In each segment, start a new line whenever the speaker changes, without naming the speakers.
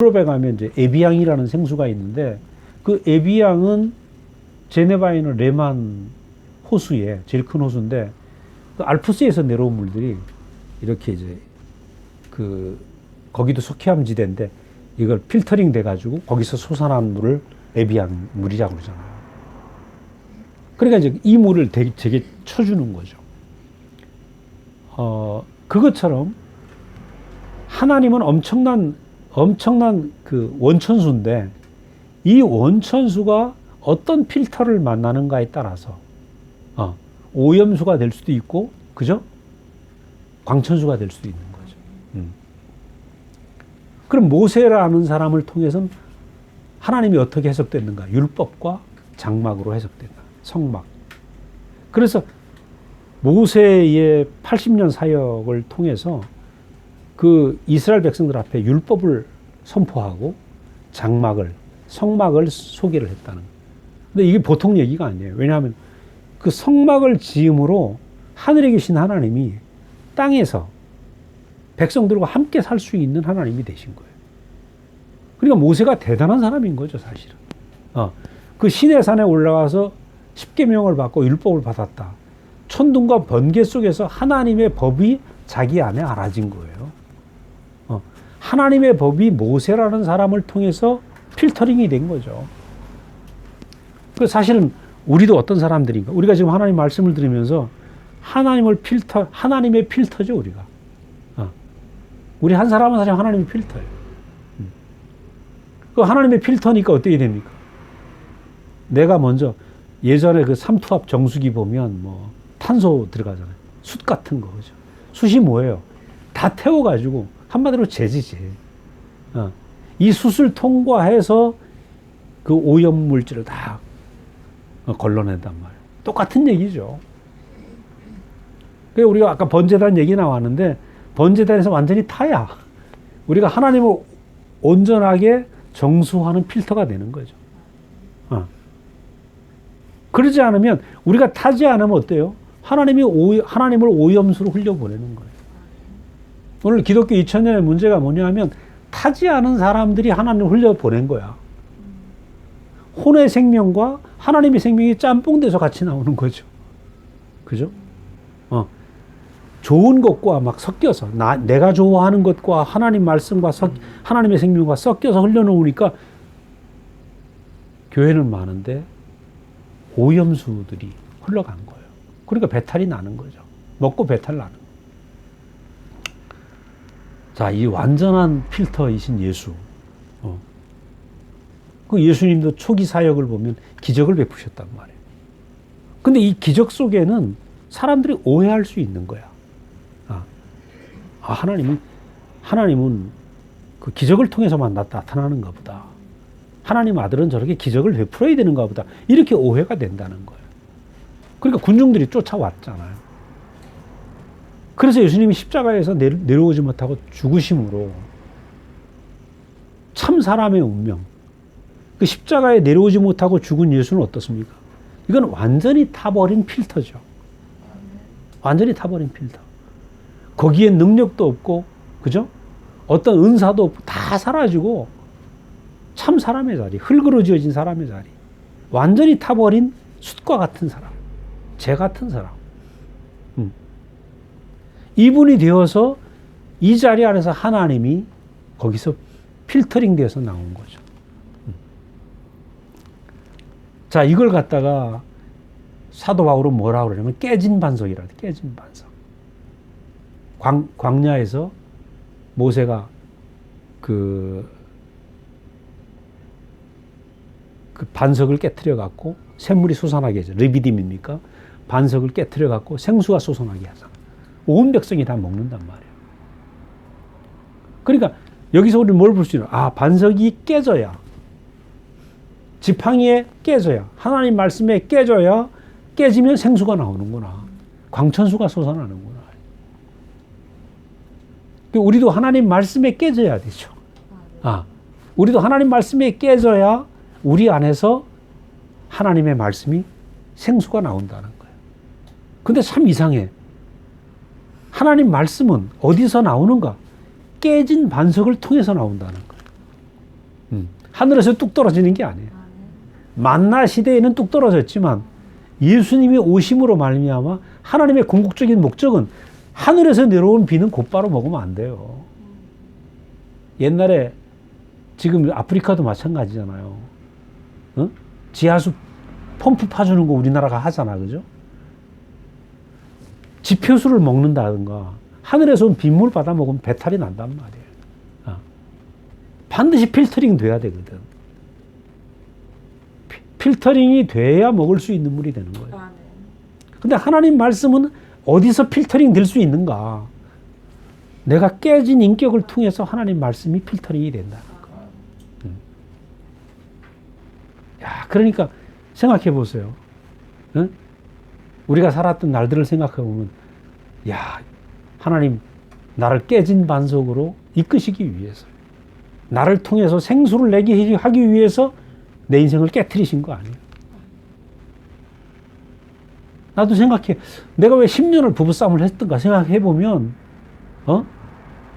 유럽에 가면 이제 에비앙이라는 생수가 있는데 그 에비앙은 제네바에 있는 레만 호수에 제일 큰 호수인데 그 알프스에서 내려온 물들이 이렇게 이제 그 거기도 석회암 지대인데 이걸 필터링 돼 가지고 거기서 솟아난 물을 에비앙 물이라고 그러잖아요. 그러니까 이제 이 물을 되게 쳐주는 거죠. 그것처럼 하나님은 엄청난 그 원천수인데 이 원천수가 어떤 필터를 만나는가에 따라서 오염수가 될 수도 있고, 그죠? 광천수가 될 수도 있는 거죠. 그럼 모세라는 사람을 통해서는 하나님이 어떻게 해석됐는가? 율법과 장막으로 해석된다. 성막. 그래서 모세의 80년 사역을 통해서 그 이스라엘 백성들 앞에 율법을 선포하고 장막을, 성막을 소개를 했다는 거예요. 근데 이게 보통 얘기가 아니에요. 왜냐하면 그 성막을 지음으로 하늘에 계신 하나님이 땅에서 백성들과 함께 살 수 있는 하나님이 되신 거예요. 그러니까 모세가 대단한 사람인 거죠, 사실은. 그 시내산에 올라가서 십계명을 받고 율법을 받았다. 천둥과 번개 속에서 하나님의 법이 자기 안에 알아진 거예요. 하나님의 법이 모세라는 사람을 통해서 필터링이 된 거죠. 그 사실은 우리도 어떤 사람들인가? 우리가 지금 하나님 말씀을 들으면서 하나님의 필터죠, 우리가. 우리 한 사람은 사실 하나님의 필터예요. 그 하나님의 필터니까 어떻게 됩니까? 내가 먼저 예전에 그 삼투압 정수기 보면 뭐 탄소 들어가잖아요. 숯 같은 거, 그죠? 숯이 뭐예요? 다 태워가지고 한마디로 재지지. 이 숯을 통과해서 그 오염 물질을 다 걸러낸단 말이에요. 똑같은 얘기죠. 그래서 우리가 아까 번제단 얘기 나왔는데 번제단에서 완전히 타야 우리가 하나님을 온전하게 정수하는 필터가 되는 거죠. 그러지 않으면 우리가 타지 않으면 어때요? 하나님을 오염수로 흘려보내는 거예요. 오늘 기독교 2000년의 문제가 뭐냐면 타지 않은 사람들이 하나님을 흘려보낸 거야. 혼의 생명과 하나님의 생명이 짬뽕돼서 같이 나오는 거죠. 그죠? 좋은 것과 막 섞여서 내가 좋아하는 것과 하나님 말씀과 하나님의 생명과 섞여서 흘러놓으니까 교회는 많은데 오염수들이 흘러간 거예요. 그러니까 배탈이 나는 거죠. 먹고 배탈 나는 거예요. 자, 이 완전한 필터이신 예수. 그 예수님도 초기 사역을 보면 기적을 베푸셨단 말이에요. 근데 이 기적 속에는 사람들이 오해할 수 있는 거야. 하나님은 그 기적을 통해서만 나타나는가 보다. 하나님 아들은 저렇게 기적을 베풀어야 되는가 보다. 이렇게 오해가 된다는 거예요. 그러니까 군중들이 쫓아왔잖아요. 그래서 예수님이 십자가에서 내려오지 못하고 죽으심으로 참 사람의 운명, 그 십자가에 내려오지 못하고 죽은 예수는 어떻습니까? 이건 완전히 타버린 필터죠. 완전히 타버린 필터. 거기에 능력도 없고, 그죠? 어떤 은사도 없고, 다 사라지고, 참 사람의 자리, 흙으로 지어진 사람의 자리. 완전히 타버린 숯과 같은 사람. 재 같은 사람. 이분이 되어서 이 자리 안에서 하나님이 거기서 필터링 되어서 나온 거죠. 자, 이걸 갖다가 사도 바울은 뭐라고 그러냐면 깨진 반석이라 해요. 깨진 반석. 광야에서 모세가 그 반석을 깨트려 갖고 샘물이 솟아나게 하죠. 르비딤입니까? 반석을 깨트려 갖고 생수가 솟아나게 하잖아. 온 백성이 다 먹는단 말이에요. 그러니까 여기서 우리는 뭘 볼 수 있냐? 반석이 깨져야, 지팡이에 깨져야, 하나님 말씀에 깨져야, 깨지면 생수가 나오는구나. 광천수가 솟아나는구나. 우리도 하나님 말씀에 깨져야 되죠. 우리도 하나님 말씀에 깨져야 우리 안에서 하나님의 말씀이 생수가 나온다는 거예요. 근데 참 이상해. 하나님 말씀은 어디서 나오는가? 깨진 반석을 통해서 나온다는 거예요. 하늘에서 뚝 떨어지는 게 아니에요. 만나 시대에는 뚝 떨어졌지만 예수님이 오심으로 말미암아 하나님의 궁극적인 목적은 하늘에서 내려온 비는 곧바로 먹으면 안 돼요. 옛날에 지금 아프리카도 마찬가지잖아요. 어? 지하수 펌프 파주는 거 우리나라가 하잖아, 그죠? 지표수를 먹는다든가 하늘에서 온 빗물 받아 먹으면 배탈이 난단 말이에요. 반드시 필터링 돼야 되거든. 필터링이 돼야 먹을 수 있는 물이 되는 거예요. 근데 하나님 말씀은 어디서 필터링 될 수 있는가? 내가 깨진 인격을 통해서 하나님 말씀이 필터링이 된다는 거. 야, 그러니까 생각해 보세요. 응? 우리가 살았던 날들을 생각해 보면, 야, 하나님 나를 깨진 반석으로 이끄시기 위해서, 나를 통해서 생수를 내게 하기 위해서 내 인생을 깨트리신 거 아니에요? 나도 생각해. 내가 왜 10년을 부부싸움을 했던가 생각해 보면,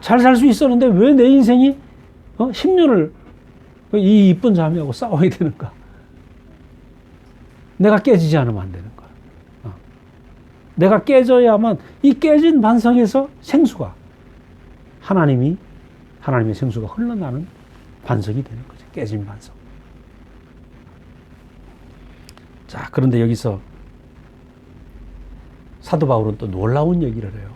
잘 살 수 있었는데 왜 내 인생이 10년을 이 이쁜 자매하고 싸워야 되는가? 내가 깨지지 않으면 안 되는 거야. 내가 깨져야만 이 깨진 반석에서 생수가 하나님의 생수가 흘러나는 반석이 되는 거죠. 깨진 반석. 자, 그런데 여기서 사도 바울은 또 놀라운 얘기를 해요.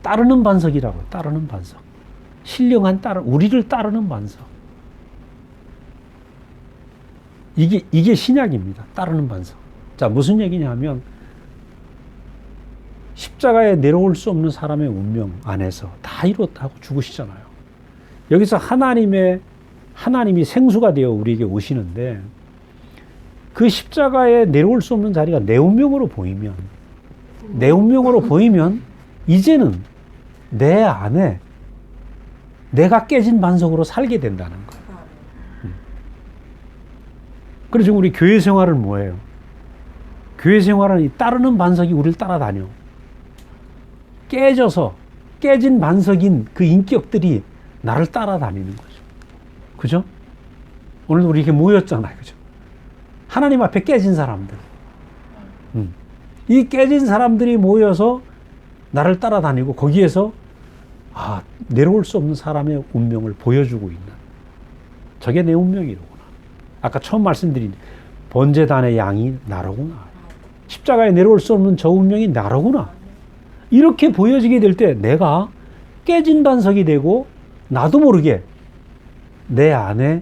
따르는 반석이라고. 따르는 반석. 신령한 우리를 따르는 반석. 이게 신약입니다. 따르는 반석. 자, 무슨 얘기냐면 십자가에 내려올 수 없는 사람의 운명 안에서 다 이뤘다고 죽으시잖아요. 여기서 하나님이 생수가 되어 우리에게 오시는데 그 십자가에 내려올 수 없는 자리가 내 운명으로 보이면 이제는 내 안에 내가 깨진 반석으로 살게 된다는 거예요. 그래서 지금 우리 교회 생활은 뭐예요? 교회 생활은 이 따르는 반석이 우리를 따라다녀. 깨진 반석인 그 인격들이 나를 따라다니는 거죠. 그죠? 오늘도 우리 이렇게 모였잖아요. 그죠? 하나님 앞에 깨진 사람들. 이 깨진 사람들이 모여서 나를 따라다니고 거기에서 내려올 수 없는 사람의 운명을 보여주고 있는, 저게 내 운명이로구나. 아까 처음 말씀드린 번제단의 양이 나로구나. 십자가에 내려올 수 없는 저 운명이 나로구나. 이렇게 보여지게 될 때 내가 깨진 반석이 되고 나도 모르게 내 안에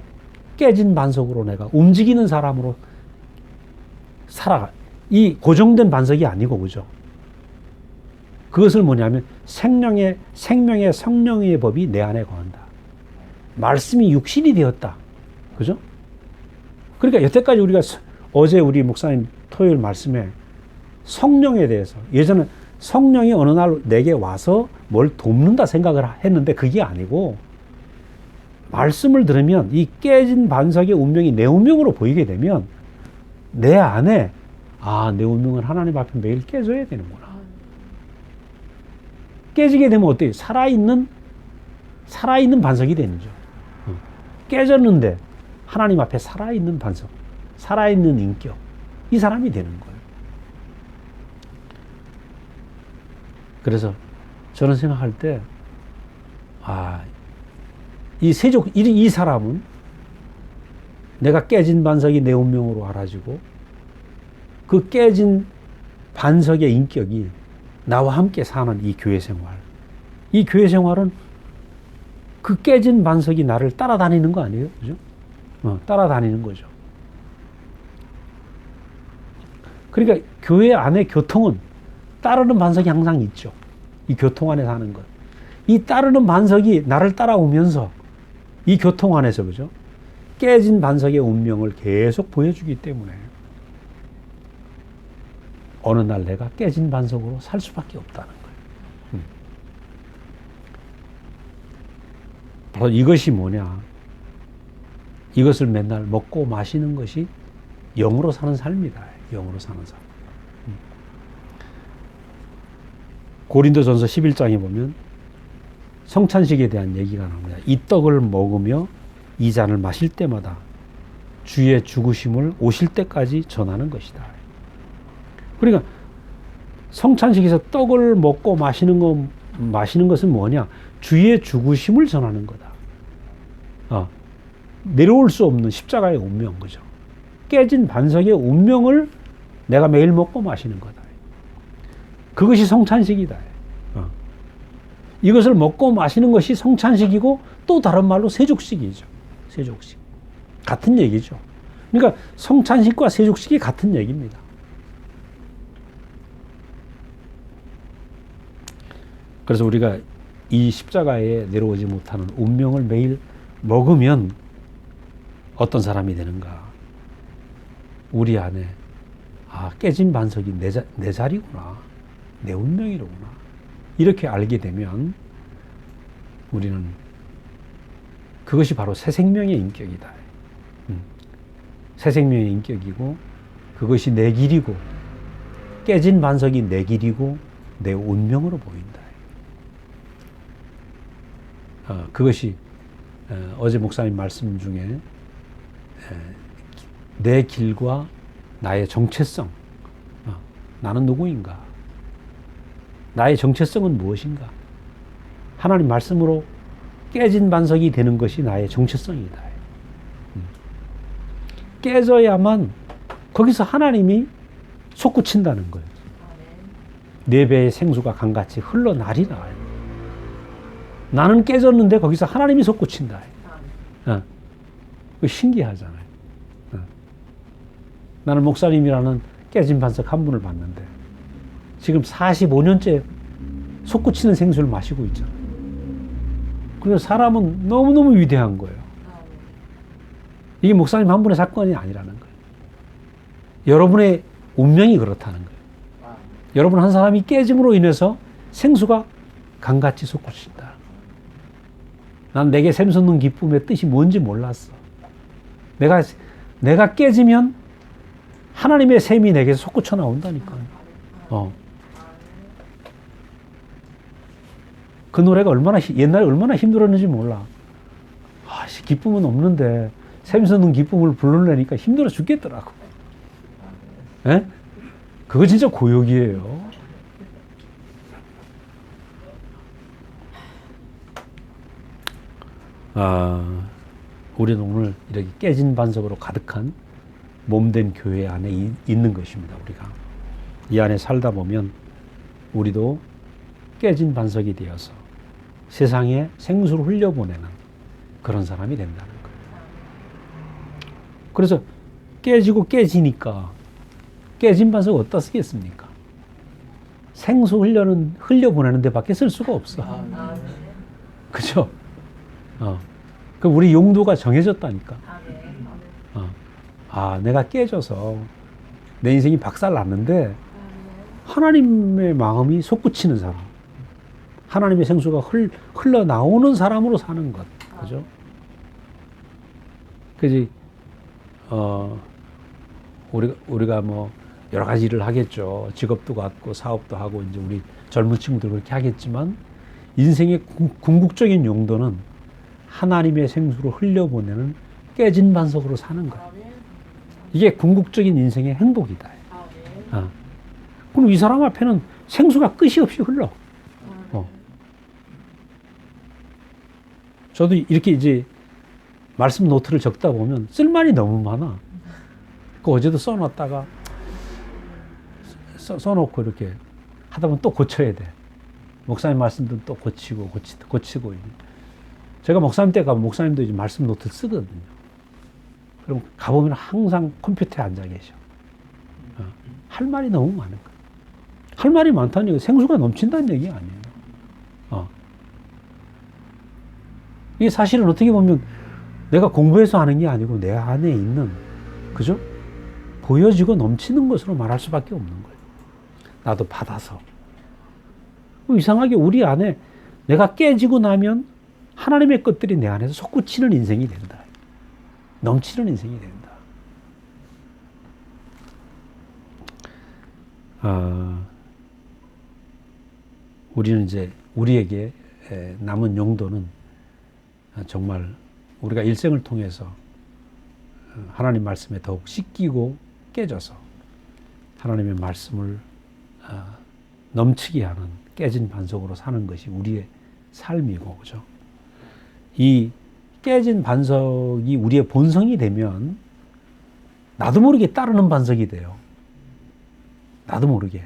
깨진 반석으로 내가 움직이는 사람으로 살아가. 이 고정된 반석이 아니고, 그죠? 그것을 뭐냐면 생명의 성령의 법이 내 안에 거한다. 말씀이 육신이 되었다. 그죠? 그러니까 여태까지 우리가 어제 우리 목사님 토요일 말씀에 성령에 대해서, 예전에 성령이 어느 날 내게 와서 뭘 돕는다 생각을 했는데 그게 아니고, 말씀을 들으면 이 깨진 반석의 운명이 내 운명으로 보이게 되면 내 안에 내 운명은 하나님 앞에 매일 깨져야 되는구나. 깨지게 되면 어때요? 살아있는 반석이 되는 거죠. 깨졌는데 하나님 앞에 살아있는 반석, 살아있는 인격, 이 사람이 되는 거예요. 그래서 저는 생각할 때 이 사람은 내가 깨진 반석이 내 운명으로 알아지고 그 깨진 반석의 인격이 나와 함께 사는 이 교회 생활. 이 교회 생활은 그 깨진 반석이 나를 따라다니는 거 아니에요? 그죠? 따라다니는 거죠. 그러니까 교회 안에 교통은 따르는 반석이 항상 있죠. 이 교통 안에 사는 것. 이 따르는 반석이 나를 따라오면서 이 교통 안에서, 그죠? 깨진 반석의 운명을 계속 보여주기 때문에 어느 날 내가 깨진 반석으로 살 수밖에 없다는 거예요. 바로 이것이 뭐냐? 이것을 맨날 먹고 마시는 것이 영으로 사는 삶이다. 영으로 사는 삶. 고린도전서 11장에 보면 성찬식에 대한 얘기가 나옵니다. 이 떡을 먹으며 이 잔을 마실 때마다 주의 죽으심을 오실 때까지 전하는 것이다. 그러니까 성찬식에서 떡을 먹고 마시는 것은 뭐냐? 주의 죽으심을 전하는 거다. 내려올 수 없는 십자가의 운명, 그죠? 깨진 반석의 운명을 내가 매일 먹고 마시는 거다. 그것이 성찬식이다. 이것을 먹고 마시는 것이 성찬식이고, 또 다른 말로 세족식이죠. 세족식. 같은 얘기죠. 그러니까 성찬식과 세족식이 같은 얘기입니다. 그래서 우리가 이 십자가에 내려오지 못하는 운명을 매일 먹으면 어떤 사람이 되는가? 우리 안에 깨진 반석이 내 자리구나. 내 운명이로구나. 이렇게 알게 되면 우리는 그것이 바로 새 생명의 인격이다. 새 생명의 인격이고, 그것이 내 길이고, 깨진 반석이 내 길이고 내 운명으로 보인다. 그것이 어제 목사님 말씀 중에 내 길과 나의 정체성, 나는 누구인가? 나의 정체성은 무엇인가? 하나님 말씀으로 깨진 반석이 되는 것이 나의 정체성이다. 깨져야만 거기서 하나님이 솟구친다는 거예요. 네 배의 생수가 강같이 흘러나리라. 나는 깨졌는데 거기서 하나님이 솟구친다. 신기하잖아요. 나는 목사님이라는 깨진 반석 한 분을 봤는데 지금 45년째 솟구치는 생수를 마시고 있잖아요. 그래서 사람은 너무너무 위대한 거예요. 이게 목사님 한 분의 사건이 아니라는 거예요. 여러분의 운명이 그렇다는 거예요. 여러분 한 사람이 깨짐으로 인해서 생수가 강같이 솟구친다. 난 내게 샘솟는 기쁨의 뜻이 뭔지 몰랐어. 내가 깨지면 하나님의 샘이 내게서 솟구쳐 나온다니까. 그 노래가 옛날에 얼마나 힘들었는지 몰라. 기쁨은 없는데 샘솟는 기쁨을 불러내니까 힘들어 죽겠더라고. 에? 그거 진짜 고역이에요. 우리는 오늘 이렇게 깨진 반석으로 가득한 몸된 교회 안에 있는 것입니다. 우리가 이 안에 살다 보면 우리도 깨진 반석이 되어서 세상에 생수를 흘려보내는 그런 사람이 된다는 거예요. 그래서 깨지니까 깨진 반석 어디다 쓰겠습니까? 생수 흘려보내는 데밖에 쓸 수가 없어. 그죠? 그 우리 용도가 정해졌다니까. 내가 깨져서 내 인생이 박살났는데 하나님의 마음이 솟구치는 사람, 하나님의 생수가 흘러나오는 사람으로 사는 것. 그죠? 그지? 우리가 뭐 여러 가지 일을 하겠죠. 직업도 갖고 사업도 하고 이제 우리 젊은 친구들 그렇게 하겠지만 인생의 궁극적인 용도는 하나님의 생수로 흘려보내는 깨진 반석으로 사는 것. 이게 궁극적인 인생의 행복이다. 그럼 이 사람 앞에는 생수가 끝이 없이 흘러. 저도 이렇게 이제 말씀 노트를 적다 보면 쓸말이 너무 많아. 어제도 써놨다가 써놓고 이렇게 하다 보면 또 고쳐야 돼. 목사님 말씀도 또 고치고. 제가 목사님 때 가면 목사님도 이제 말씀 노트 쓰거든요. 그럼 가보면 항상 컴퓨터에 앉아 계셔. 할 말이 너무 많은 거야. 할 말이 많다는 얘기, 생수가 넘친다는 얘기 아니에요. 이게 사실은 어떻게 보면 내가 공부해서 하는 게 아니고 내 안에 있는, 그죠? 보여지고 넘치는 것으로 말할 수밖에 없는 거예요. 나도 받아서. 이상하게 우리 안에 내가 깨지고 나면 하나님의 것들이 내 안에서 솟구치는 인생이 된다. 넘치는 인생이 된다. 우리는 이제 우리에게 남은 용도는 정말 우리가 일생을 통해서 하나님 말씀에 더욱 씻기고 깨져서 하나님의 말씀을 넘치게 하는 깨진 반석으로 사는 것이 우리의 삶이고, 그죠? 이 깨진 반석이 우리의 본성이 되면 나도 모르게 따르는 반석이 돼요. 나도 모르게.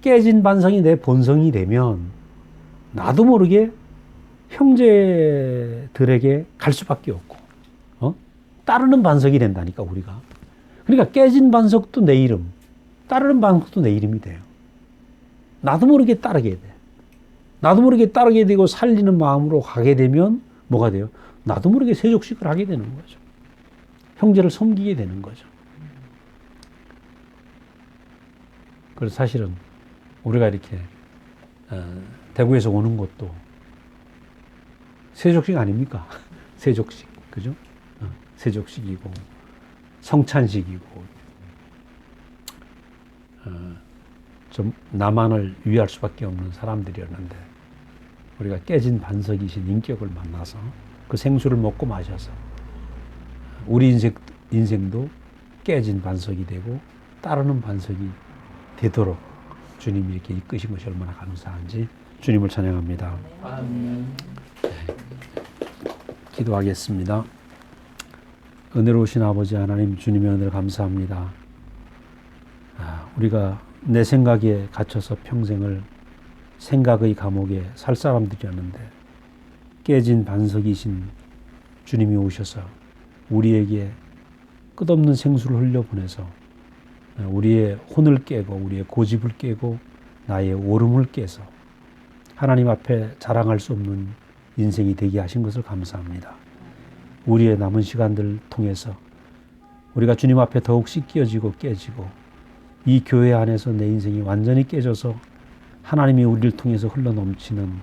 깨진 반석이 내 본성이 되면 나도 모르게 형제들에게 갈 수밖에 없고, 따르는 반석이 된다니까, 우리가. 그러니까 깨진 반석도 내 이름, 따르는 반석도 내 이름이 돼요. 나도 모르게 따르게 돼. 나도 모르게 따르게 되고 살리는 마음으로 가게 되면 뭐가 돼요? 나도 모르게 세족식을 하게 되는 거죠. 형제를 섬기게 되는 거죠. 그래서 사실은 우리가 이렇게 대구에서 오는 것도 세족식 아닙니까? 세족식, 그죠? 세족식이고 성찬식이고 좀 나만을 위할 수밖에 없는 사람들이었는데 우리가 깨진 반석이신 인격을 만나서 그 생수를 먹고 마셔서 우리 인생도 깨진 반석이 되고 따르는 반석이 되도록 주님이 이렇게 이끄신 것이 얼마나 감사한지 주님을 찬양합니다. 아멘. 기도하겠습니다. 은혜로우신 아버지 하나님, 주님의 은혜를 감사합니다. 우리가 내 생각에 갇혀서 평생을 생각의 감옥에 살 사람들이었는데 깨진 반석이신 주님이 오셔서 우리에게 끝없는 생수를 흘려보내서 우리의 혼을 깨고 우리의 고집을 깨고 나의 오름을 깨서 하나님 앞에 자랑할 수 없는 인생이 되게 하신 것을 감사합니다. 우리의 남은 시간들을 통해서 우리가 주님 앞에 더욱 씻겨지고 깨지고 이 교회 안에서 내 인생이 완전히 깨져서 하나님이 우리를 통해서 흘러넘치는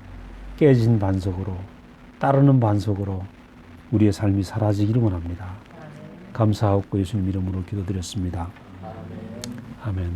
깨진 반석으로 따르는 반석으로 우리의 삶이 사라지기를 원합니다. 감사하고 예수님 이름으로 기도드렸습니다. 아멘.